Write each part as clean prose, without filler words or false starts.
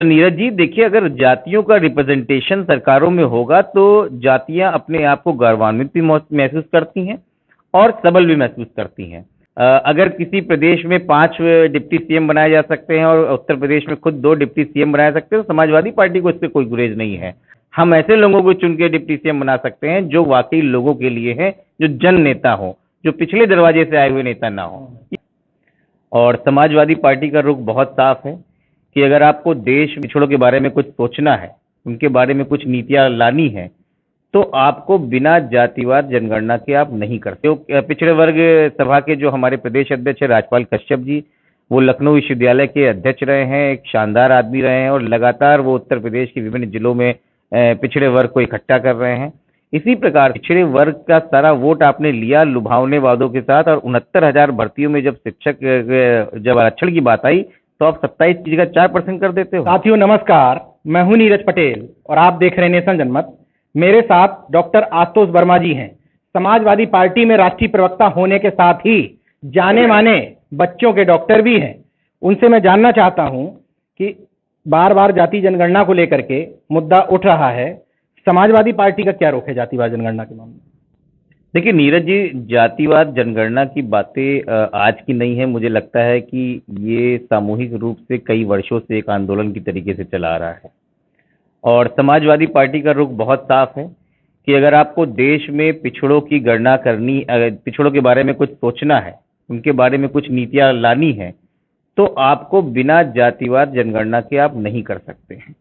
नीरज जी, देखिए, अगर जातियों का रिप्रेजेंटेशन सरकारों में होगा तो जातियां अपने आप को गौरवान्वित भी महसूस करती हैं और सबल भी महसूस करती हैं। अगर किसी प्रदेश में 5 डिप्टी सीएम बनाए जा सकते हैं और उत्तर प्रदेश में खुद 2 डिप्टी सीएम बनाए सकते हैं, तो समाजवादी पार्टी को इससे कोई गुरेज नहीं है। हम ऐसे लोगों को चुन के डिप्टी सीएम बना सकते हैं जो वाकई लोगों के लिए हैं, जो जन नेता हो, जो पिछले दरवाजे से आए हुए नेता ना हो। और समाजवादी पार्टी का रुख बहुत साफ है कि अगर आपको देश पिछड़ों के बारे में कुछ सोचना है, उनके बारे में कुछ नीतियां लानी है, तो आपको बिना जातिवाद जनगणना के आप नहीं करते हो। पिछड़े वर्ग सभा के जो हमारे प्रदेश अध्यक्ष है राजपाल कश्यप जी, वो लखनऊ विश्वविद्यालय के अध्यक्ष रहे हैं, एक शानदार आदमी रहे हैं और लगातार वो उत्तर प्रदेश के विभिन्न जिलों में पिछड़े वर्ग को इकट्ठा कर रहे हैं। इसी प्रकार पिछड़े वर्ग का सारा वोट आपने लिया लुभावने वादों के साथ, और 69,000 भर्तियों में जब शिक्षक जब आरक्षण की बात आई तो आप 27 की जगह 4% कर देते हो। साथियों नमस्कार, मैं हूं नीरज पटेल और आप देख रहे हैं नेशन जनमत। मेरे साथ डॉक्टर आशुतोष वर्मा जी हैं। समाजवादी पार्टी में राष्ट्रीय प्रवक्ता होने के साथ ही जाने माने बच्चों के डॉक्टर भी हैं। उनसे मैं जानना चाहता हूं कि बार बार जाति जनगणना को लेकर के मुद्दा उठ रहा है, समाजवादी पार्टी का क्या रुख है जातिवाद जनगणना के मामले में? देखिए नीरज जी, जातिवाद जनगणना की बातें आज की नहीं है। मुझे लगता है कि ये सामूहिक रूप से कई वर्षों से एक आंदोलन की तरीके से चला आ रहा है और समाजवादी पार्टी का रुख बहुत साफ है कि अगर आपको देश में पिछड़ों की गणना करनी, अगर पिछड़ों के बारे में कुछ सोचना है, उनके बारे में कुछ नीतियां लानी है, तो आपको बिना जातिवाद जनगणना के आप नहीं कर सकते हैं।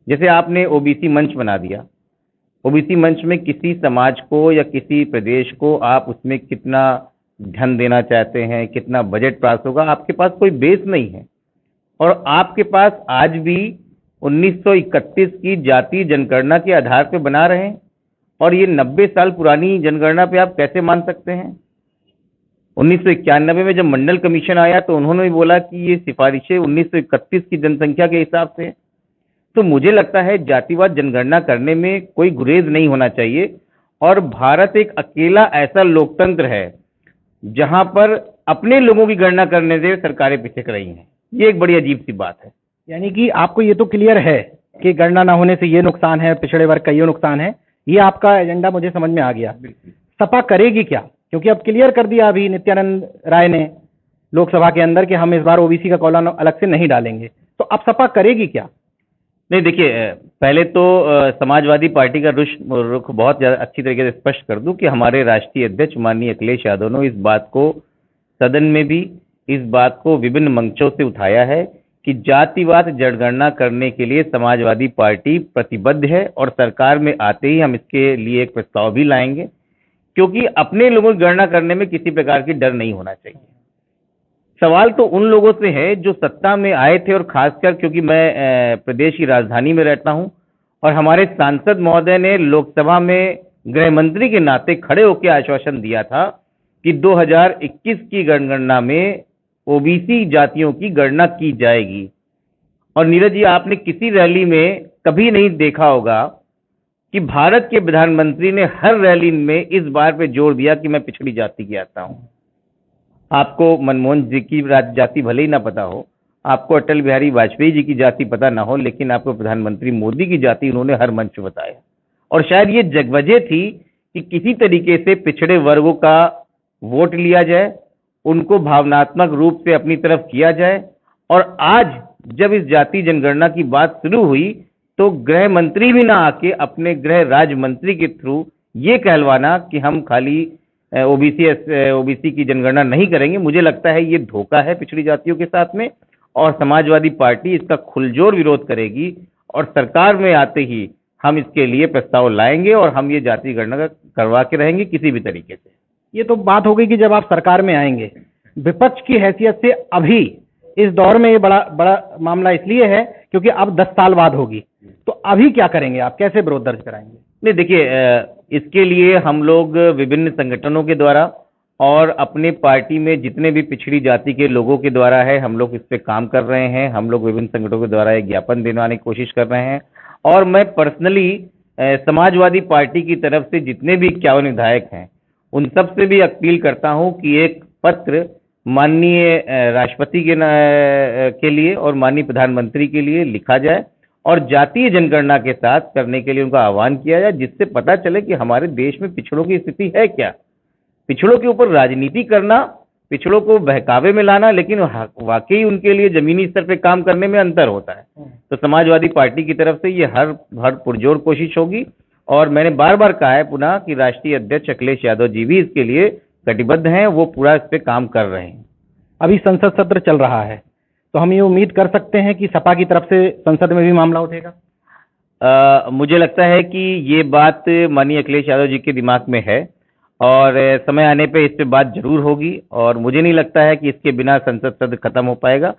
जैसे आपने ओबीसी मंच बना दिया, ओबीसी मंच में किसी समाज को या किसी प्रदेश को आप उसमें कितना धन देना चाहते हैं, कितना बजट पास होगा, आपके पास कोई बेस नहीं है। और आपके पास आज भी 1931 की जातीय जनगणना के आधार पर बना रहे हैं और ये 90 साल पुरानी जनगणना पे आप कैसे मान सकते हैं? 1991 में जब मंडल कमीशन आया तो उन्होंने भी बोला कि ये सिफारिशें 1931 की जनसंख्या के हिसाब से। तो मुझे लगता है जातिवाद जनगणना करने में कोई गुरेज नहीं होना चाहिए। और भारत एक अकेला ऐसा लोकतंत्र है जहां पर अपने लोगों की गणना करने से सरकारें पिछड़ रही हैं। ये एक बड़ी अजीब सी बात है। यानी कि आपको ये तो क्लियर है कि गणना ना होने से ये नुकसान है, पिछड़े वर्ग का ये नुकसान है, ये आपका एजेंडा मुझे समझ में आ गया। सपा करेगी क्या? क्योंकि अब क्लियर कर दिया अभी नित्यानंद राय ने लोकसभा के अंदर कि हम इस बार ओबीसी का कॉलम अलग से नहीं डालेंगे, तो अब सपा करेगी क्या? नहीं, देखिए, पहले तो समाजवादी पार्टी का रुख बहुत ज्यादा अच्छी तरीके से स्पष्ट कर दूं कि हमारे राष्ट्रीय अध्यक्ष माननीय अखिलेश यादव ने इस बात को सदन में भी, इस बात को विभिन्न मंचों से उठाया है कि जातिवाद जनगणना करने के लिए समाजवादी पार्टी प्रतिबद्ध है और सरकार में आते ही हम इसके लिए एक प्रस्ताव भी लाएंगे, क्योंकि अपने लोगों की गणना करने में किसी प्रकार की डर नहीं होना चाहिए। सवाल तो उन लोगों से है जो सत्ता में आए थे, और खासकर क्योंकि मैं प्रदेश की राजधानी में रहता हूं और हमारे सांसद महोदय ने लोकसभा में गृह मंत्री के नाते खड़े होकर आश्वासन दिया था कि 2021 की जनगणना में ओबीसी जातियों की गणना की जाएगी। और नीरज जी, आपने किसी रैली में कभी नहीं देखा होगा कि भारत के प्रधानमंत्री ने हर रैली में इस बात पे जोर दिया कि मैं पिछड़ी जाति की आता हूं। आपको मनमोहन जी की जाति भले ही ना पता हो, आपको अटल बिहारी वाजपेयी जी की जाति पता ना हो, लेकिन आपको प्रधानमंत्री मोदी की जाति उन्होंने हर मंच पे बताया। और शायद ये जगवजह थी कि किसी तरीके से पिछड़े वर्गों का वोट लिया जाए, उनको भावनात्मक रूप से अपनी तरफ किया जाए। और आज जब इस जाति जनगणना की बात शुरू हुई तो गृह मंत्री भी ना आके अपने गृह राज्य मंत्री के थ्रू ये कहलवाना कि हम खाली ओबीसी की जनगणना नहीं करेंगे, मुझे लगता है ये धोखा है पिछड़ी जातियों के साथ में। और समाजवादी पार्टी इसका खुलजोर विरोध करेगी और सरकार में आते ही हम इसके लिए प्रस्ताव लाएंगे और हम ये जाति गणना करवा के रहेंगे किसी भी तरीके से। ये तो बात हो गई कि जब आप सरकार में आएंगे। विपक्ष की हैसियत से अभी इस दौर में ये बड़ा मामला इसलिए है क्योंकि अब 10 साल बाद होगी, तो अभी क्या करेंगे आप? कैसे विरोध दर्ज कराएंगे? नहीं, देखिए, इसके लिए हम लोग विभिन्न संगठनों के द्वारा और अपने पार्टी में जितने भी पिछड़ी जाति के लोगों के द्वारा है, हम लोग इस पे काम कर रहे हैं। हम लोग विभिन्न संगठनों के द्वारा एक ज्ञापन दिलवाने की कोशिश कर रहे हैं। और मैं पर्सनली समाजवादी पार्टी की तरफ से जितने भी 51 विधायक हैं, उन सब से भी अपील करता हूं कि एक पत्र माननीय राष्ट्रपति के लिए और माननीय प्रधानमंत्री के लिए लिखा जाए और जातीय जनगणना के साथ करने के लिए उनका आह्वान किया जाए, जिससे पता चले कि हमारे देश में पिछड़ों की स्थिति है क्या। पिछड़ों के ऊपर राजनीति करना, पिछड़ों को बहकावे में लाना, लेकिन वाकई उनके लिए जमीनी स्तर पे काम करने में अंतर होता है। तो समाजवादी पार्टी की तरफ से ये हर पुरजोर कोशिश होगी और मैंने बार बार कहा है पुनः कि राष्ट्रीय अध्यक्ष अखिलेश यादव जी भी इसके लिए कटिबद्ध हैं, वो पूरा इस पे काम कर रहे हैं। अभी संसद सत्र चल रहा है, तो हम ये उम्मीद कर सकते हैं कि सपा की तरफ से संसद में भी मामला उठेगा। मुझे लगता है कि ये बात माननीय अखिलेश यादव जी के दिमाग में है और समय आने पे इस पे बात जरूर होगी और मुझे नहीं लगता है कि इसके बिना संसद सत्र खत्म हो पाएगा।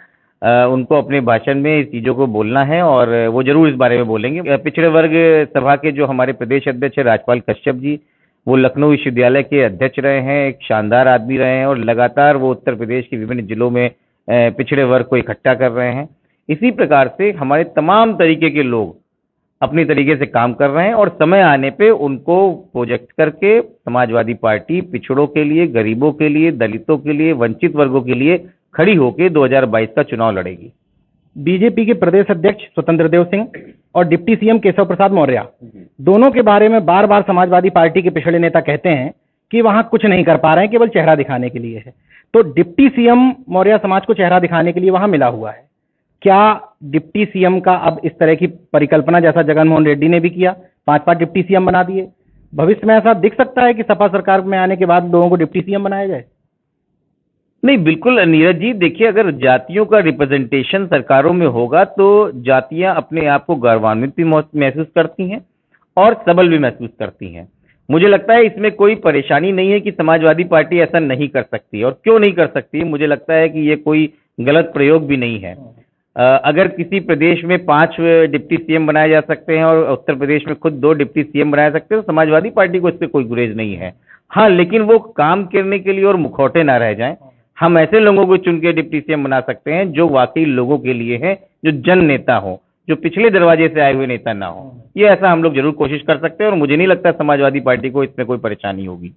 उनको अपने भाषण में इस चीज़ों को बोलना है और वो जरूर इस बारे में बोलेंगे। पिछड़े वर्ग सभा के जो हमारे प्रदेश अध्यक्ष है राजपाल कश्यप जी, वो लखनऊ विश्वविद्यालय के अध्यक्ष रहे हैं, एक शानदार आदमी रहे हैं और लगातार वो उत्तर प्रदेश के विभिन्न जिलों में पिछड़े वर्ग को इकट्ठा कर रहे हैं। इसी प्रकार से हमारे तमाम तरीके के लोग अपनी तरीके से काम कर रहे हैं और समय आने पे उनको प्रोजेक्ट करके समाजवादी पार्टी पिछड़ों के लिए, गरीबों के लिए, दलितों के लिए, वंचित वर्गों के लिए खड़ी होकर 2022 का चुनाव लड़ेगी। बीजेपी के प्रदेश अध्यक्ष स्वतंत्र देव सिंह और डिप्टी सीएम केशव प्रसाद मौर्य दोनों के बारे में बार बार समाजवादी पार्टी के पिछड़े नेता कहते हैं कि वहां कुछ नहीं कर पा रहे हैं, केवल चेहरा दिखाने के लिए है। तो डिप्टी सीएम मौर्य समाज को चेहरा दिखाने के लिए वहां मिला हुआ है। क्या डिप्टी सीएम का अब इस तरह की परिकल्पना जैसा जगनमोहन रेड्डी ने भी किया, 5 डिप्टी सीएम बना दिए, भविष्य में ऐसा दिख सकता है कि सपा सरकार में आने के बाद लोगों को डिप्टी सीएम बनाया जाए? नहीं, बिल्कुल नीरज जी, देखिए अगर जातियों का रिप्रेजेंटेशन सरकारों में होगा तो जातियां अपने आप को गौरवान्वित भी महसूस करती हैं और सबल भी महसूस करती हैं। मुझे लगता है इसमें कोई परेशानी नहीं है कि समाजवादी पार्टी ऐसा नहीं कर सकती। और क्यों नहीं कर सकती, मुझे लगता है कि ये कोई गलत प्रयोग भी नहीं है। अगर किसी प्रदेश में 5 डिप्टी सीएम बनाए जा सकते हैं और उत्तर प्रदेश में खुद 2 डिप्टी सीएम बनाए सकते हैं तो समाजवादी पार्टी को इससे कोई गुरेज नहीं है। हाँ, लेकिन वो काम करने के लिए और मुखौटे ना रह जाएं। हम ऐसे लोगों को चुन के डिप्टी सीएम बना सकते हैं जो वाकई लोगों के लिए हैं, जो जन नेता हो, जो पिछले दरवाजे से आए हुए नेता ना हो। ये ऐसा हम लोग जरूर कोशिश कर सकते हैं और मुझे नहीं लगता समाजवादी पार्टी को इसमें कोई परेशानी होगी।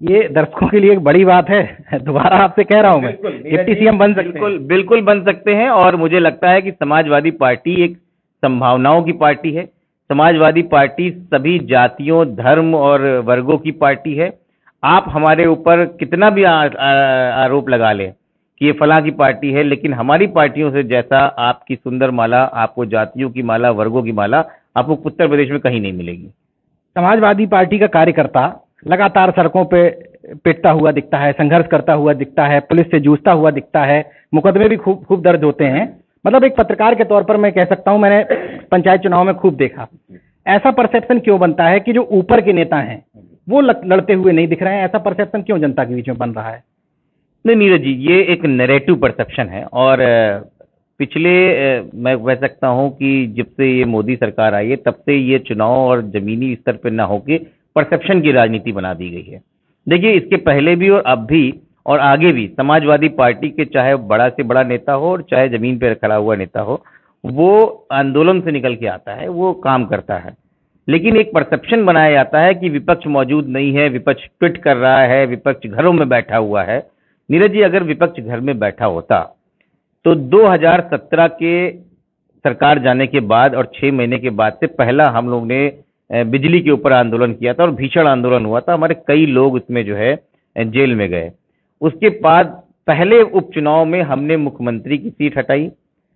ये दर्शकों के लिए एक बड़ी बात है। दोबारा आपसे कह रहा हूं मैं, डिप्टी सीएम बन सकते हैं। बिल्कुल बन सकते हैं और मुझे लगता है कि समाजवादी पार्टी एक संभावनाओं की पार्टी है। समाजवादी पार्टी सभी जातियों, धर्म और वर्गों की पार्टी है। आप हमारे ऊपर कितना भी आरोप लगा लें कि ये फलां की पार्टी है, लेकिन हमारी पार्टियों से जैसा आपकी सुंदर माला, आपको जातियों की माला, वर्गों की माला आपको उत्तर प्रदेश में कहीं नहीं मिलेगी। समाजवादी पार्टी का कार्यकर्ता लगातार सड़कों पे पिटता हुआ दिखता है, संघर्ष करता हुआ दिखता है, पुलिस से जूझता हुआ दिखता है, मुकदमे भी खूब दर्ज होते हैं। मतलब एक पत्रकार के तौर पर मैं कह सकता हूं, मैंने पंचायत चुनाव में खूब देखा। ऐसा परसेप्शन क्यों बनता है कि जो ऊपर के नेता हैं वो लड़ते हुए नहीं दिख रहे हैं? ऐसा परसेप्शन क्यों जनता के बीच में बन रहा है? नहीं नीरज जी, ये एक नैरेटिव परसेप्शन है और पिछले मैं कह सकता हूं कि जब से ये मोदी सरकार आई है तब से ये चुनाव और जमीनी स्तर पर ना होके परसेप्शन की राजनीति बना दी गई है। देखिए, इसके पहले भी और अब भी और आगे भी समाजवादी पार्टी के चाहे बड़ा से बड़ा नेता हो और चाहे जमीन पर खड़ा हुआ नेता हो, वो आंदोलन से निकल के आता है, वो काम करता है। लेकिन एक परसेप्शन बनाया जाता है कि विपक्ष मौजूद नहीं है, विपक्ष ट्वीट कर रहा है, विपक्ष घरों में बैठा हुआ है। नीरज जी, अगर विपक्ष घर में बैठा होता तो 2017 के सरकार जाने के बाद और 6 महीने के बाद से पहला हम लोग ने बिजली के ऊपर आंदोलन किया था और भीषण आंदोलन हुआ था। हमारे कई लोग इसमें जो है जेल में गए। उसके बाद पहले उपचुनाव में हमने मुख्यमंत्री की सीट हटाई,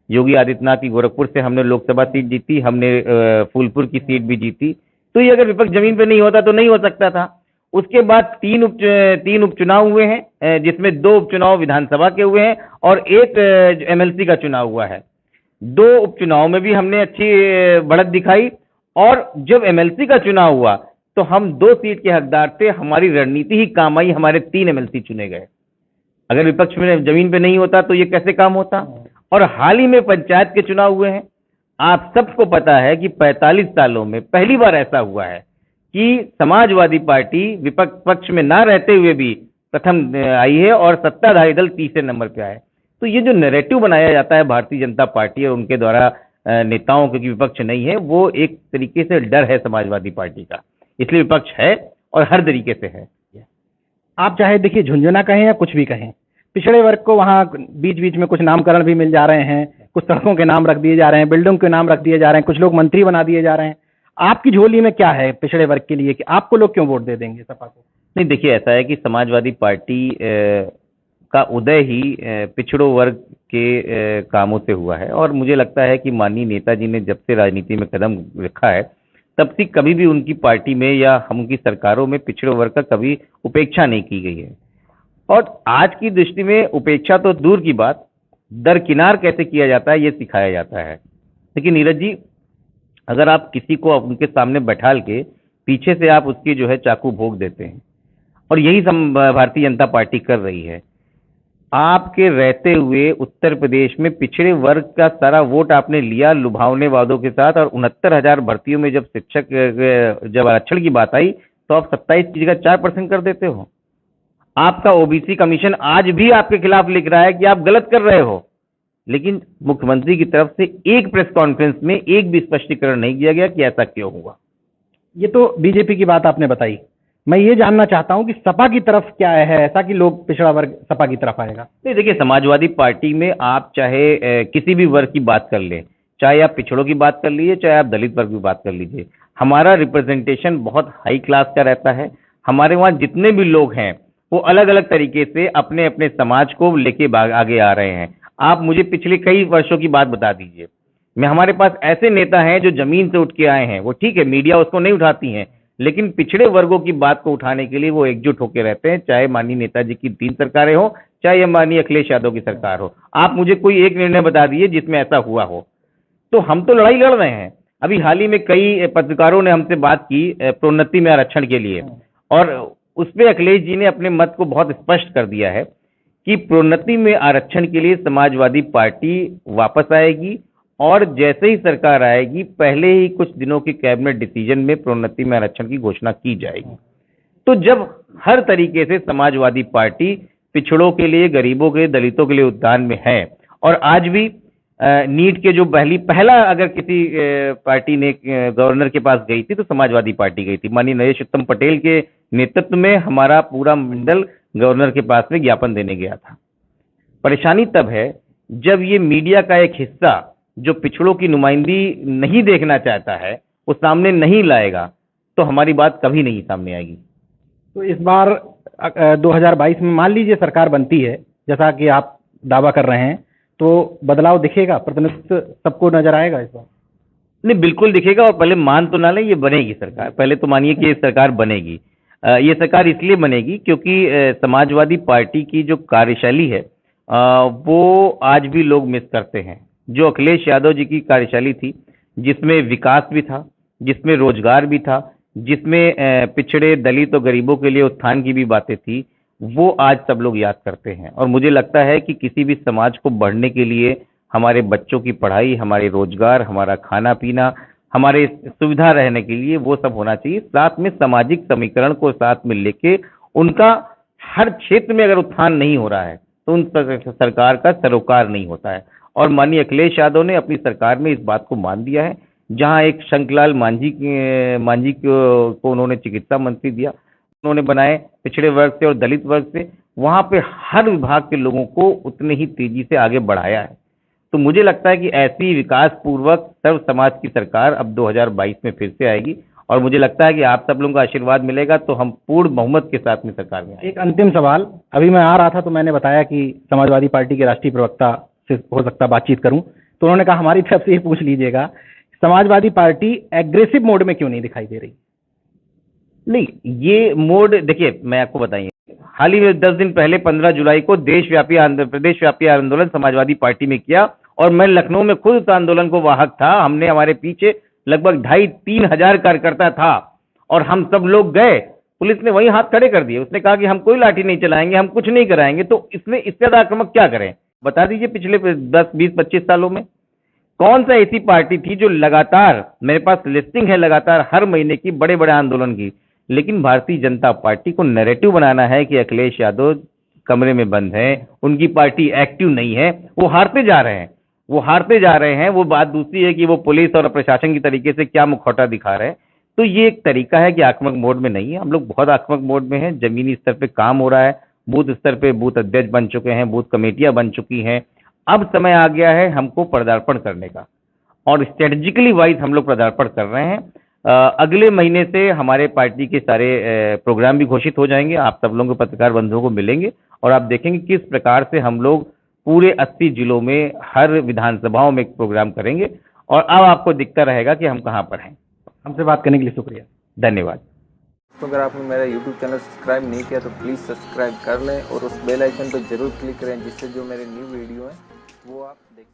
योगी आदित्यनाथ की गोरखपुर से हमने लोकसभा सीट जीती, हमने फूलपुर की सीट भी जीती। तो ये अगर विपक्ष जमीन पे नहीं होता तो नहीं हो सकता था। उसके बाद 3 उपचुनाव हुए हैं, जिसमें 2 उपचुनाव विधानसभा के हुए हैं और 1 एमएलसी का चुनाव हुआ है। 2 उपचुनाव में भी हमने अच्छी बढ़त दिखाई और जब एमएलसी का चुनाव हुआ तो हम 2 सीट के हकदार थे। हमारी रणनीति ही काम आई, हमारे 3 एमएलसी चुने गए। अगर विपक्ष में जमीन पे नहीं होता तो ये कैसे काम होता? और हाल ही में पंचायत के चुनाव हुए हैं। आप सबको पता है कि 45 सालों में पहली बार ऐसा हुआ है कि समाजवादी पार्टी विपक्ष पक्ष में ना रहते हुए भी प्रथम आई है और सत्ताधारी दल तीसरे नंबर पे आए। तो ये जो नैरेटिव बनाया जाता है भारतीय जनता पार्टी और उनके द्वारा नेताओं के, विपक्ष नहीं है, वो एक तरीके से डर है समाजवादी पार्टी का। इसलिए विपक्ष है और हर तरीके से है। आप चाहे देखिए झुंझुना कहें या कुछ भी कहें, पिछड़े वर्ग को वहाँ बीच बीच में कुछ नामकरण भी मिल जा रहे हैं, कुछ सड़कों के नाम रख दिए जा रहे हैं, बिल्डिंग के नाम रख दिए जा रहे हैं, कुछ लोग मंत्री बना दिए जा रहे हैं। आपकी झोली में क्या है पिछड़े वर्ग के लिए कि आपको लोग क्यों वोट दे देंगे सपा को? नहीं, देखिए, ऐसा है कि समाजवादी पार्टी का उदय ही पिछड़ों वर्ग के कामों से हुआ है, और मुझे लगता है कि माननीय नेताजी ने जब से राजनीति में कदम रखा है तब से कभी भी उनकी पार्टी में या हम उनकी सरकारों में पिछड़े वर्ग का कभी उपेक्षा नहीं की गई है। और आज की दृष्टि में उपेक्षा तो दूर की बात, दरकिनार कैसे किया जाता है ये सिखाया जाता है। लेकिन नीरज जी, अगर आप किसी को उनके सामने बैठाल के पीछे से आप उसकी जो है चाकू भोंक देते हैं, और यही भारतीय जनता पार्टी कर रही है। आपके रहते हुए उत्तर प्रदेश में पिछड़े वर्ग का सारा वोट आपने लिया लुभावने वादों के साथ, और 69,000 भर्तियों में जब शिक्षक जब आरक्षण की बात आई तो आप 27 की जगह 4% कर देते हो। आपका ओबीसी कमीशन आज भी आपके खिलाफ लिख रहा है कि आप गलत कर रहे हो, लेकिन मुख्यमंत्री की तरफ से एक प्रेस कॉन्फ्रेंस में एक भी स्पष्टीकरण नहीं किया गया कि ऐसा क्यों हुआ। ये तो बीजेपी की बात आपने बताई, मैं ये जानना चाहता हूं कि सपा की तरफ क्या है ऐसा कि लोग पिछड़ा वर्ग सपा की तरफ आएगा? नहीं, देखिए, समाजवादी पार्टी में आप चाहे किसी भी वर्ग की बात कर लें, चाहे आप पिछड़ों की बात कर लीजिए, चाहे आप दलित वर्ग की बात कर लीजिए, हमारा रिप्रेजेंटेशन बहुत हाई क्लास का रहता है। हमारे वहाँ जितने भी लोग हैं वो अलग अलग तरीके से अपने अपने समाज को लेके आगे आ रहे हैं। आप मुझे पिछले कई वर्षों की बात बता दीजिए। हमारे पास ऐसे नेता हैं जो जमीन से उठ के आए हैं, वो ठीक है मीडिया उसको नहीं उठाती है, लेकिन पिछड़े वर्गों की बात को उठाने के लिए वो एकजुट होकर रहते हैं, चाहे माननीय नेताजी की 3 सरकारें हो, चाहे माननीय अखिलेश यादव की सरकार हो। आप मुझे कोई एक निर्णय बता दीजिए जिसमें ऐसा हुआ हो। तो हम तो लड़ाई लड़ रहे हैं। अभी हाल ही में कई पत्रकारों ने हमसे बात की प्रोन्नति में आरक्षण के लिए, और उसमें अखिलेश जी ने अपने मत को बहुत स्पष्ट कर दिया है कि प्रोन्नति में आरक्षण के लिए समाजवादी पार्टी वापस आएगी, और जैसे ही सरकार आएगी पहले ही कुछ दिनों के कैबिनेट डिसीजन में प्रोन्नति में आरक्षण की घोषणा की जाएगी। तो जब हर तरीके से समाजवादी पार्टी पिछड़ों के लिए, गरीबों के लिए, दलितों के लिए उत्थान में है, और आज भी नीट के जो पहला अगर किसी पार्टी ने गवर्नर के पास गई थी तो समाजवादी पार्टी गई थी। माननीय नरेश उत्तम पटेल के नेतृत्व में हमारा पूरा मंडल गवर्नर के पास में ज्ञापन देने गया था। परेशानी तब है जब ये मीडिया का एक हिस्सा जो पिछड़ों की नुमाइंदगी नहीं देखना चाहता है वो सामने नहीं लाएगा तो हमारी बात कभी नहीं सामने आएगी। तो इस बार 2022 में मान लीजिए सरकार बनती है जैसा कि आप दावा कर रहे हैं, तो बदलाव दिखेगा, प्रतिनिधित्व सबको नजर आएगा इस बार? नहीं, बिल्कुल दिखेगा। और पहले मान तो ना लें, ये बनेगी सरकार। पहले तो मानिए कि ये सरकार बनेगी। ये सरकार इसलिए बनेगी क्योंकि समाजवादी पार्टी की जो कार्यशैली है वो आज भी लोग मिस करते हैं। जो अखिलेश यादव जी की कार्यशैली थी, जिसमें विकास भी था, जिसमें रोजगार भी था, जिसमें पिछड़े, दलित और गरीबों के लिए उत्थान की भी बातें थी, वो आज सब लोग याद करते हैं। और मुझे लगता है कि किसी भी समाज को बढ़ने के लिए हमारे बच्चों की पढ़ाई, हमारे रोजगार, हमारा खाना पीना, हमारे सुविधा रहने के लिए वो सब होना चाहिए। साथ में सामाजिक समीकरण को साथ में लेके उनका हर क्षेत्र में अगर उत्थान नहीं हो रहा है तो उन सरकार का सरोकार नहीं होता है। और माननीय अखिलेश यादव ने अपनी सरकार में इस बात को मान दिया है। जहां एक शंकरलाल मांझी को उन्होंने चिकित्सा मंत्री दिया, उन्होंने बनाए पिछड़े वर्ग से और दलित वर्ग से, वहां पे हर विभाग के लोगों को उतने ही तेजी से आगे बढ़ाया है। तो मुझे लगता है कि ऐसी विकास पूर्वक सर्व समाज की सरकार अब 2022 में फिर से आएगी, और मुझे लगता है कि आप सब लोगों का आशीर्वाद मिलेगा तो हम पूर्ण बहुमत के साथ में सरकार में आएंगे। एक अंतिम सवाल, अभी मैं आ रहा था तो मैंने बताया कि समाजवादी पार्टी के राष्ट्रीय प्रवक्ता से हो सकता बातचीत करूं, तो उन्होंने कहा हमारी तरफ से ही पूछ लीजिएगा, समाजवादी पार्टी एग्रेसिव मोड में क्यों नहीं दिखाई दे रही? नहीं, ये मोड देखिए, मैं आपको बताइए, हाल ही में 10 दिन पहले 15 जुलाई को प्रदेशव्यापी आंदोलन समाजवादी पार्टी में किया, और मैं लखनऊ में खुद उस आंदोलन को वाहक था। हमने, हमारे पीछे लगभग 2,500-3 हजार कार्यकर्ता था, और हम सब लोग गए। पुलिस ने वही हाथ खड़े कर दिए। उसने कहा कि हम कोई लाठी नहीं चलाएंगे, हम कुछ नहीं कराएंगे। तो इसमें इससे ज्यादा आक्रामक क्या करें? बता दीजिए, पिछले 10, 20, 25 सालों में कौन सा ऐसी पार्टी थी जो लगातार, मेरे पास लिस्टिंग है लगातार हर महीने की, बड़े बड़े आंदोलन की। लेकिन भारतीय जनता पार्टी को नैरेटिव बनाना है कि अखिलेश यादव कमरे में बंद है, उनकी पार्टी एक्टिव नहीं है, वो हारते जा रहे हैं, वो हारते जा रहे हैं। वो बात दूसरी है कि वो पुलिस और प्रशासन की तरीके से क्या मुखौटा दिखा रहे हैं। तो ये एक तरीका है कि आक्रामक मोड में नहीं है, हम लोग बहुत आक्रामक मोड में हैं। जमीनी स्तर पे काम हो रहा है, बूथ स्तर पे बूथ अध्यक्ष बन चुके हैं, बूथ कमेटियां बन चुकी हैं। अब समय आ गया है हमको पदार्पण करने का, और स्ट्रेटेजिकली वाइज हम लोग पदार्पण कर रहे हैं। अगले महीने से हमारे पार्टी के सारे प्रोग्राम भी घोषित हो जाएंगे। आप सब लोगों को, पत्रकार बंधुओं को मिलेंगे और आप देखेंगे किस प्रकार से हम लोग पूरे 80 जिलों में हर विधानसभाओं में एक प्रोग्राम करेंगे, और अब आपको दिखता रहेगा कि हम कहाँ पर हैं। हमसे बात करने के लिए शुक्रिया। धन्यवाद। तो अगर आपने मेरा YouTube चैनल सब्सक्राइब नहीं किया तो प्लीज़ सब्सक्राइब कर लें और उस बेल आइकन पर जरूर क्लिक करें, जिससे जो मेरे न्यू वीडियो हैं वो आप देख